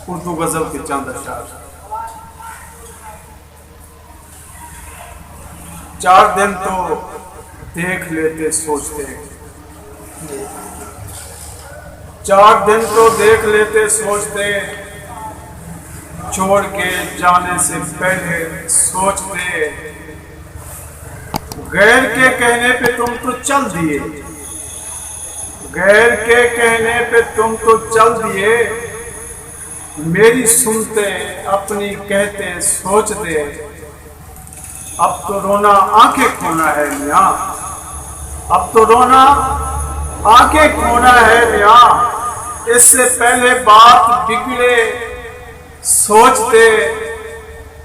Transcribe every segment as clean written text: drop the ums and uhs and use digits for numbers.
اردو غزل کے چند اشعار۔ 4 دن تو دیکھ لیتے سوچتے، 4 دن تو دیکھ لیتے سوچتے، چھوڑ کے جانے سے پہلے سوچتے، غیر کے کہنے پہ تم تو چل دیے، غیر کے کہنے پہ تم تو چل دیے، میری سنتے اپنی کہتے سوچتے، اب تو رونا آنکھیں کھونا ہے میاں، اب تو رونا آنکھیں کھونا ہے میاں، اس سے پہلے بات بگڑے سوچتے،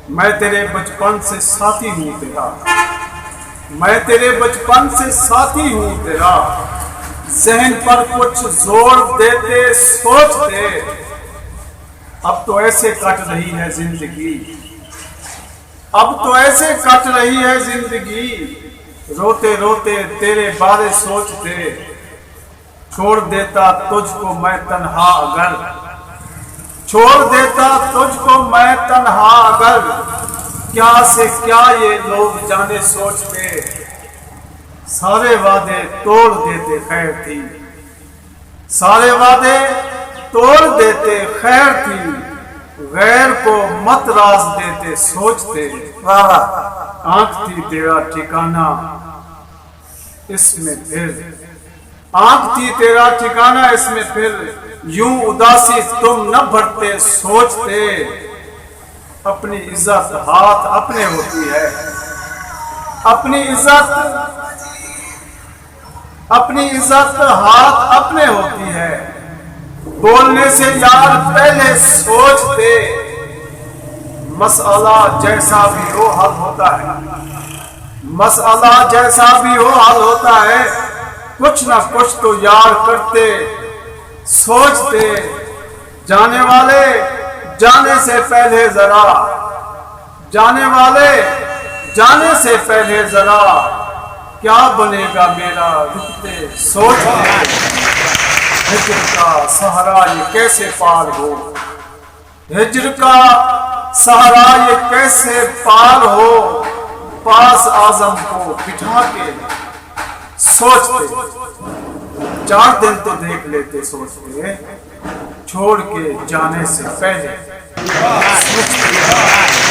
میں تیرے بچپن سے ساتھی ہوں تیرا، میں تیرے بچپن سے ساتھی ہوں تیرا، ذہن پر کچھ زور دیتے سوچتے، اب تو ایسے کٹ رہی ہے زندگی، اب تو ایسے کٹ رہی ہے زندگی، روتے روتے تیرے بارے سوچتے، چھوڑ دیتا تجھ کو میں تنہا اگر، چھوڑ دیتا تجھ کو میں تنہا اگر، کیا سے کیا یہ لوگ جانے سوچتے، سارے وعدے توڑ دیتے خیر تھی، سارے وعدے توڑ دیتے خیر تھی، غیر کو مت راز دیتے سوچتے، آنکھ تھی تیرا ٹھکانہ اس میں پھر، آنکھ تھی تیرا ٹھکانہ اس میں پھر، یوں اداسی تم نہ بھرتے سوچتے، اپنی عزت ہاتھ اپنے ہوتی ہے، اپنی عزت ہاتھ اپنے ہوتی ہے، بولنے سے یار پہلے سوچتے، مسئلہ جیسا بھی ہو حل ہوتا ہے، مسئلہ جیسا بھی ہو حل ہوتا ہے، کچھ نہ کچھ تو یار کرتے سوچتے، جانے والے جانے سے پہلے ذرا، جانے والے جانے سے پہلے ذرا، کیا بنے گا میرا رکتے سوچتے، ہجر کا سہارا یہ کیسے پار ہو، ہجر کا سہارا یہ کیسے پار ہو، پاس اعظم کو بٹھا کے سوچتے، 4 دن تو دیکھ لیتے سوچتے، چھوڑ کے جانے سے پہلے سوچتے۔